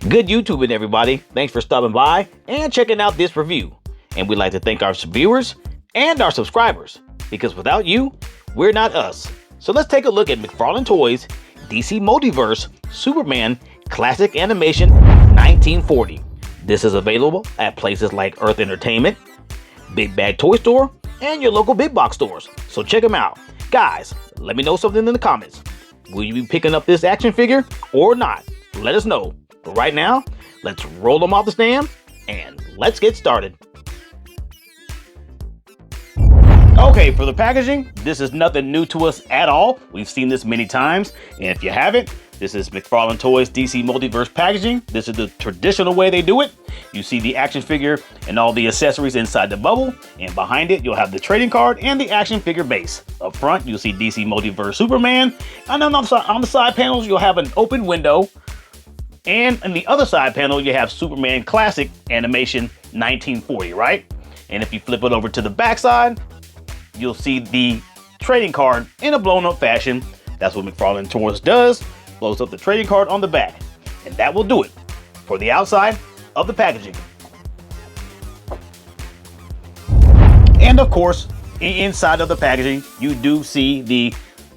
Good YouTubing, everybody. Thanks for stopping by and checking out this review. And we'd like to thank our viewers and our subscribers, because without you, we're not us. So let's take a look at McFarlane Toys DC Multiverse Superman Classic Animation 1940. This is available at places like Earth Entertainment, Big Bag Toy Store, and your local big box stores. So check them out. Guys, let me know something in the comments. Will you be picking up this action figure or not? Let us know. But right now, let's roll them off the stand and let's get started. Okay, for the packaging, this is nothing new to us at all. We've seen this many times, and if you haven't, this is McFarlane Toys DC Multiverse packaging. This is the traditional way they do it. You see the action figure and all the accessories inside the bubble, and behind it, you'll have the trading card and the action figure base. Up front, you'll see DC Multiverse Superman, and then on the side panels, you'll have an open window, and in the other side panel, you have Superman Classic Animation 1940, right? And if you flip it over to the back side, you'll see the trading card in a blown up fashion. That's what McFarlane Toys does. Blows up the trading card on the back. And that will do it for the outside of the packaging. And of course, inside of the packaging, you do see the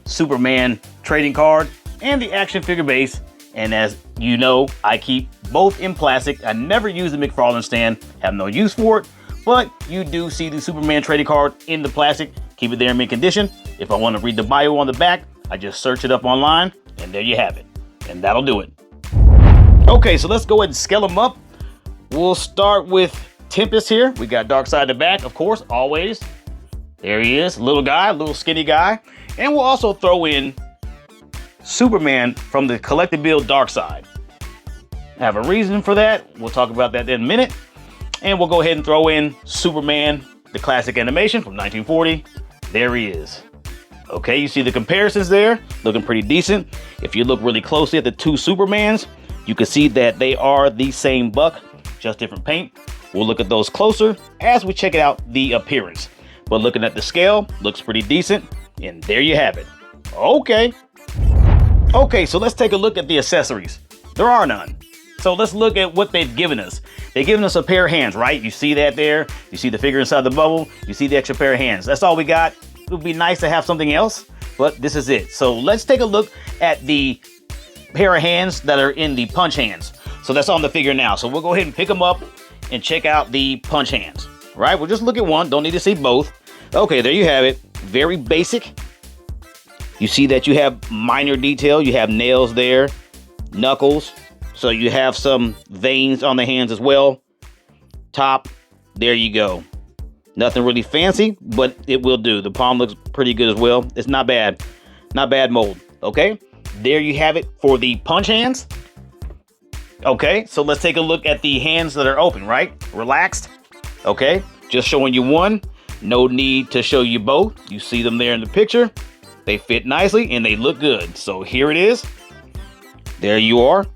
Superman trading card and the action figure base. And as you know, I keep both in plastic. I never use the McFarlane stand, have no use for it. But you do see the Superman trading card in the plastic. Keep it there in mint condition. If I want to read the bio on the back, I just search it up online, and there you have it. And that'll do it. Okay, so let's go ahead and scale them up. We'll start with Tempest here. We got Darkseid in the back, of course, always. There he is, little guy, little skinny guy. And we'll also throw in Superman from the collectible Darkseid. I have a reason for that. We'll talk about that in a minute. And we'll go ahead and throw in Superman, the classic animation from 1940. There he is. Okay, you see the comparisons there, looking pretty decent. If you look really closely at the two Supermans, you can see that they are the same buck, just different paint. We'll look at those closer as we check out the appearance. But looking at the scale, looks pretty decent. And there you have it. Okay. Okay, so let's take a look at the accessories. There are none. So let's look at what they've given us. They've given us a pair of hands, right? You see that there? You see the figure inside the bubble? You see the extra pair of hands. That's all we got. It would be nice to have something else, but this is it. So let's take a look at the pair of hands that are in the punch hands. So that's on the figure now. So we'll go ahead and pick them up and check out the punch hands, right? We'll just look at one. Don't need to see both. Okay, there you have it. Very basic. You see that you have minor detail. You have nails there, knuckles. So you have some veins on the hands as well. Top, there you go. Nothing really fancy, but it will do. The palm looks pretty good as well. It's not bad. Not bad mold, okay? There you have it for the punch hands. Okay, so let's take a look at the hands that are open, right? Relaxed, okay? Just showing you one. No need to show you both. You see them there in the picture. They fit nicely and they look good. So here it is. There you are.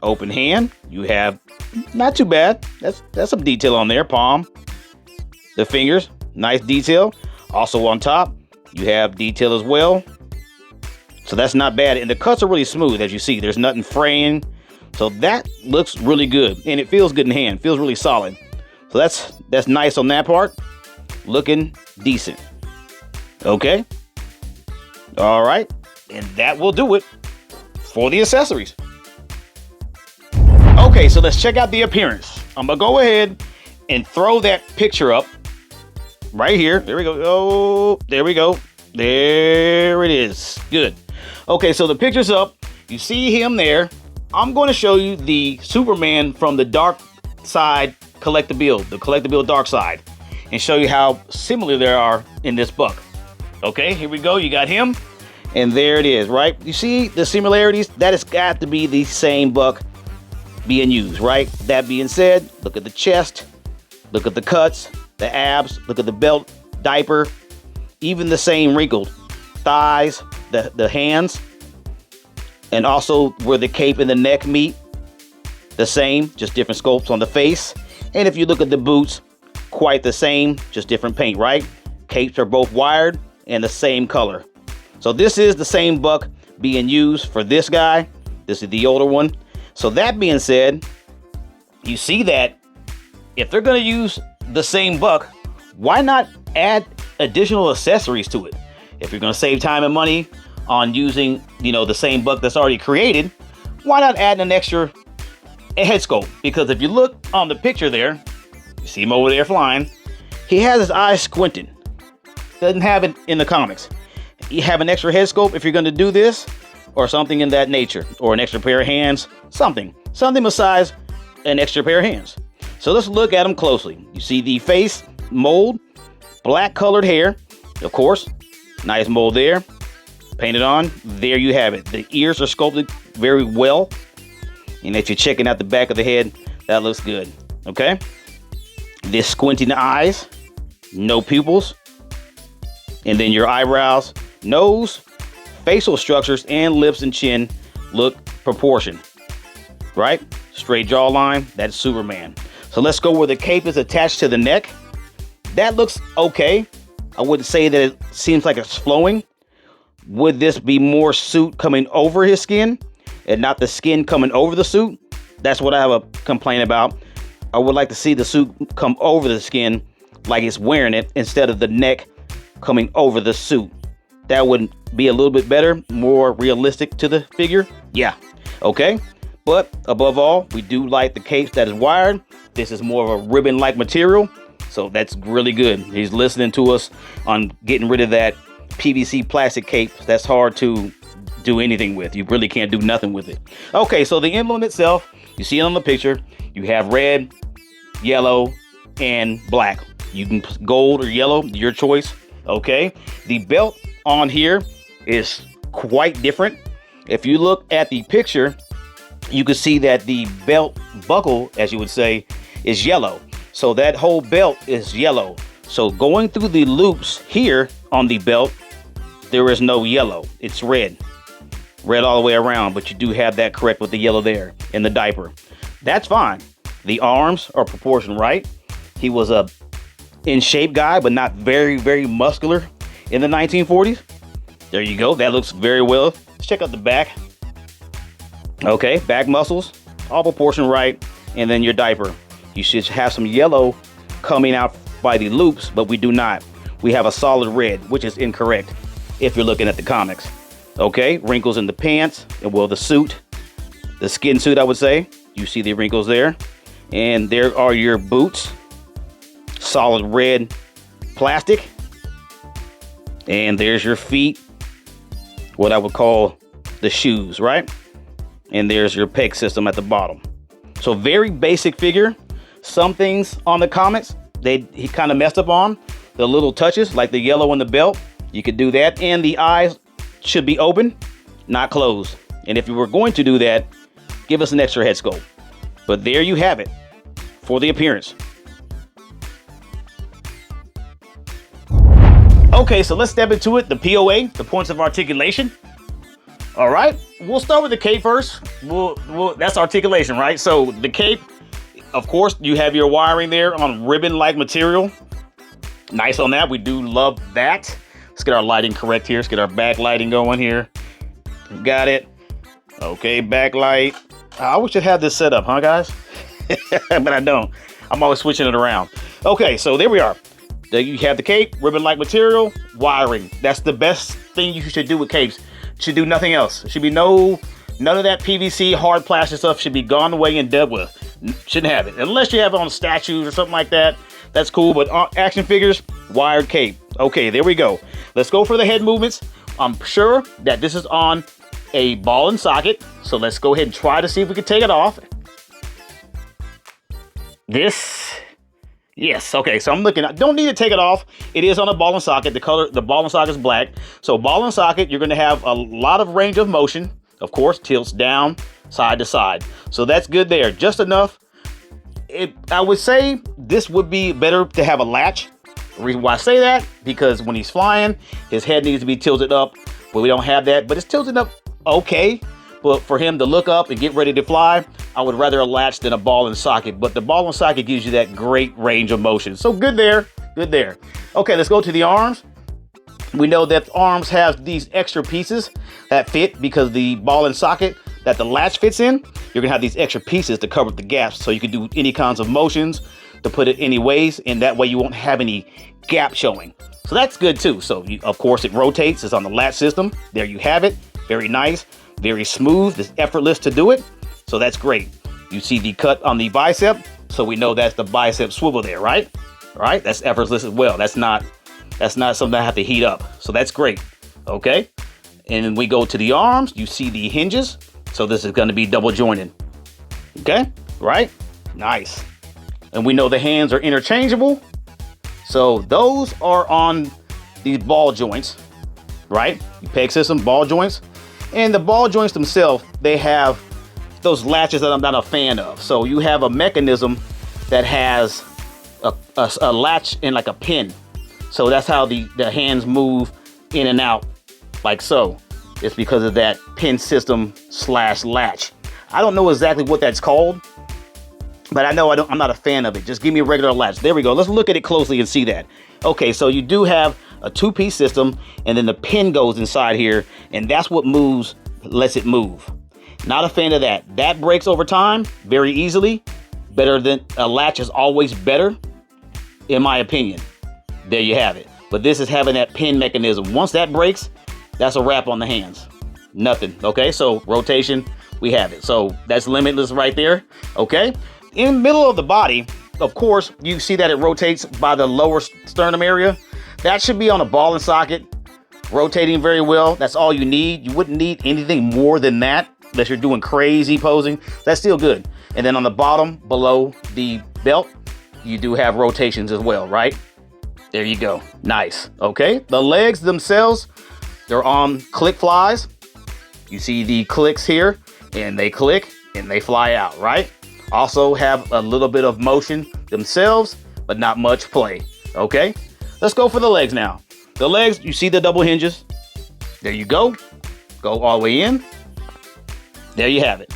Open hand. You have not too bad. That's some detail on there. Palm, the fingers, nice detail. Also on top, you have detail as well. So that's not bad. And the cuts are really smooth, as you see. There's nothing fraying. So that looks really good. And it feels good in hand. Feels really solid. So that's nice on that part. Looking decent. Okay. All right. And that will do it for the accessories. Okay, so let's check out the appearance. I'm gonna go ahead and throw that picture up right here. There we go. Oh, there we go. There it is. Good. Okay, so the picture's up. You see him there. I'm going to show you the Superman from the Darkseid collectible, the collectible Darkseid, and show you how similar they are in this buck. Okay, here we go. You got him, and there it is, right? You see the similarities? That has got to be the same buck being used, right? That being said, look at the chest, look at the cuts, the abs, look at the belt, diaper, even the same wrinkled thighs, the hands, and also where the cape and the neck meet, the same, just different sculpts on the face. And if you look at the boots, quite the same, just different paint, right? Capes are both wired and the same color. So this is the same buck being used for this guy. This is the older one. So that being said, you see that if they're going to use the same buck, why not add additional accessories to it? If you're going to save time and money on using, the same buck that's already created, why not add an extra head sculpt? Because if you look on the picture there, you see him over there flying, he has his eyes squinting. Doesn't have it in the comics. You have an extra head sculpt if you're going to do this, or something in that nature, or an extra pair of hands, something besides an extra pair of hands. So let's look at him closely. You see the face mold, black colored hair, of course, nice mold there, painted on. There you have it. The ears are sculpted very well, and if you're checking out the back of the head, that looks good. Okay, this squinting eyes, no pupils, and then your eyebrows, nose, facial structures, and lips and chin look proportioned, right? Straight jawline, that's Superman. So let's go where the cape is attached to the neck. That looks okay. I wouldn't say that it seems like it's flowing. Would this be more suit coming over his skin and not the skin coming over the suit? That's what I have a complaint about. I would like to see the suit come over the skin like it's wearing it instead of the neck coming over the suit. That would be a little bit better, more realistic to the figure. Yeah, okay. But above all, we do like the cape that is wired. This is more of a ribbon-like material, so that's really good. He's listening to us on getting rid of that PVC plastic cape. That's hard to do anything with. You really can't do nothing with it. Okay, so the emblem itself, you see it on the picture. You have red, yellow, and black. You can put gold or yellow, your choice. Okay, the belt on here is quite different. If you look at the picture, you can see that the belt buckle, as you would say, is yellow. So that whole belt is yellow. So going through the loops here on the belt, there is no yellow. It's red. Red all the way around, but you do have that correct with the yellow there in the diaper. That's fine. The arms are proportioned right. He was a in shape guy, but not very, very muscular in the 1940s. There you go. That looks very well. Let's check out the back. Okay, back muscles, all proportioned right. And then your diaper. You should have some yellow coming out by the loops, but we do not. We have a solid red, which is incorrect if you're looking at the comics. Okay, wrinkles in the pants, and well, the suit, the skin suit, I would say. You see the wrinkles there. And there are your boots, solid red plastic. And there's your feet, what I would call the shoes, right? And there's your peg system at the bottom. So very basic figure. Some things on the comics, he kind of messed up on. The little touches, like the yellow on the belt, you could do that. And the eyes should be open, not closed. And if you were going to do that, give us an extra head sculpt. But there you have it for the appearance. Okay, so let's step into it. The POA, the points of articulation. All right, we'll start with the cape first. That's articulation, right? So the cape, of course, you have your wiring there on ribbon-like material. Nice on that. We do love that. Let's get our lighting correct here. Let's get our backlighting going here. Got it. Okay, backlight. I wish I'd have this set up, huh, guys? But I don't. I'm always switching it around. Okay, so there we are. There you have the cape, ribbon-like material, wiring. That's the best thing you should do with capes. Should do nothing else. Should be none of that PVC hard plastic stuff should be gone away and dealt with. Shouldn't have it. Unless you have it on statues or something like that. That's cool, but action figures, wired cape. Okay, there we go. Let's go for the head movements. I'm sure that this is on a ball and socket. So let's go ahead and try to see if we can take it off. Yes, okay, so I'm looking, I don't need to take it off. It is on a ball and socket. The ball and socket is black. So ball and socket, you're gonna have a lot of range of motion. Of course, tilts down, side to side. So that's good there, just enough. I would say this would be better to have a latch. The reason why I say that, because when he's flying, his head needs to be tilted up, but we don't have that. But it's tilted up okay. But for him to look up and get ready to fly, I would rather a latch than a ball and socket. But the ball and socket gives you that great range of motion. So good there, good there. Okay, let's go to the arms. We know that the arms have these extra pieces that fit because the ball and socket, that the latch fits in, you're gonna have these extra pieces to cover the gaps, so you can do any kinds of motions to put it any ways, and that way you won't have any gap showing. So that's good too. So of course it rotates. It's on the latch system. There you have it. Very nice, very smooth. It's effortless to do it. So that's great. You see the cut on the bicep, so we know that's the bicep swivel there, right? All right, that's effortless as well. That's not something I have to heat up. So that's great. Okay. And then we go to the arms. You see the hinges. So this is going to be double jointed. Okay, right? Nice. And we know the hands are interchangeable. So those are on these ball joints, right? Peg system, ball joints. And the ball joints themselves, they have those latches that I'm not a fan of. So you have a mechanism that has a latch and like a pin. So that's how the hands move in and out like so. It's because of that pin system / latch. I don't know exactly what that's called, but I know I'm not a fan of it. Just give me a regular latch. There we go. Let's look at it closely and see that. Okay, so you do have a 2-piece system, and then the pin goes inside here, and that's what moves, lets it move. Not a fan of that. That breaks over time very easily. Better than a latch is always better, in my opinion. There you have it. But this is having that pin mechanism. Once that breaks, that's a wrap on the hands. Nothing. Okay, so rotation, we have it. So that's limitless right there. Okay, in the middle of the body, of course, you see that it rotates by the lower sternum area. That should be on a ball and socket, rotating very well. That's all you need. You wouldn't need anything more than that unless you're doing crazy posing. That's still good. And then on the bottom, below the belt, you do have rotations as well, right? There you go. Nice. Okay, the legs themselves, they're on click flies. You see the clicks here, and they click and they fly out, right? Also have a little bit of motion themselves, but not much play. Okay, let's go for the legs now. The legs, you see the double hinges. There you go. Go all the way in. There you have it.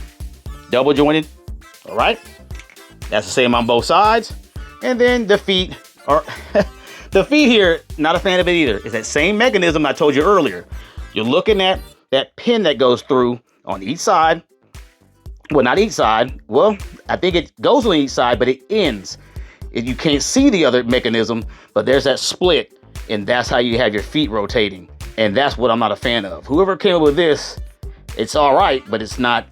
Double jointed. All right. That's the same on both sides. And then the feet are the feet here, not a fan of it either. It's that same mechanism I told you earlier. You're looking at that pin that goes through on each side. Well, not each side. Well, I think it goes on each side, but it ends. You can't see the other mechanism, but there's that split, and that's how you have your feet rotating. And that's what I'm not a fan of. Whoever came up with this, it's all right, but it's not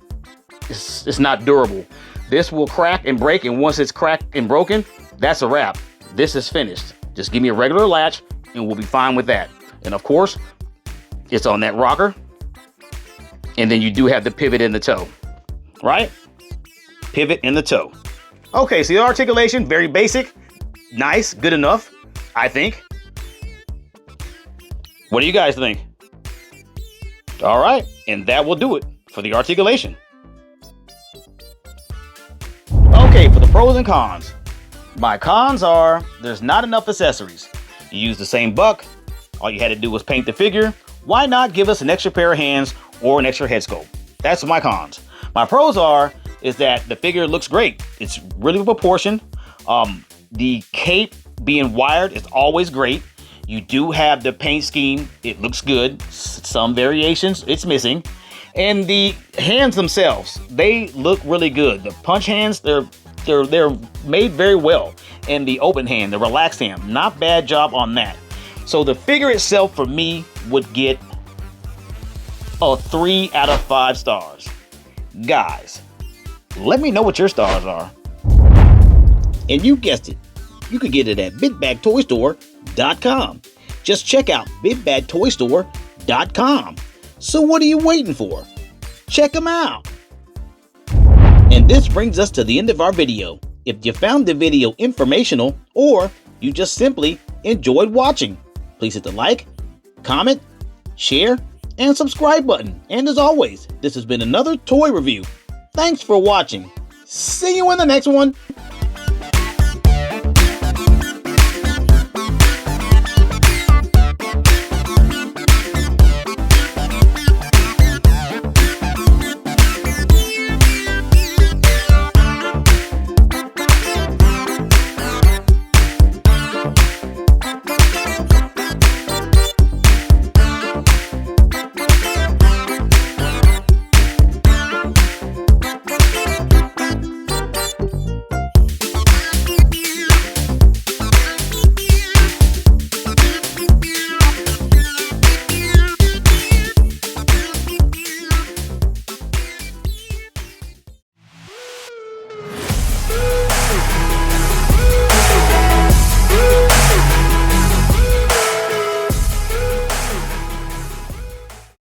durable. This will crack and break, and once it's cracked and broken, that's a wrap. This is finished. Just give me a regular latch, and we'll be fine with that. And of course, it's on that rocker. And then you do have the pivot in the toe, right? Pivot in the toe. Okay, so the articulation, very basic, nice, good enough, I think. What do you guys think? All right, and that will do it for the articulation. Okay, for the pros and cons. My cons are, there's not enough accessories. You use the same buck. All you had to do was paint the figure. Why not give us an extra pair of hands or an extra head sculpt? That's my cons. My pros is that the figure looks great. It's really proportioned. The cape being wired is always great. You do have the paint scheme. It looks good. Some variations, it's missing. And the hands themselves, they look really good. The punch hands, they're made very well. And the open hand, the relaxed hand, not bad job on that. So the figure itself for me would get a 3 out of 5 stars. Guys, let me know what your stars are. And you guessed it, you could get it at BigBadToyStore.com. Just check out BigBadToyStore.com. So what are you waiting for? Check them out. And this brings us to the end of our video. If you found the video informational or you just simply enjoyed watching, please hit the like, comment, share, and subscribe button. And as always, this has been another toy review. Thanks for watching. See you in the next one.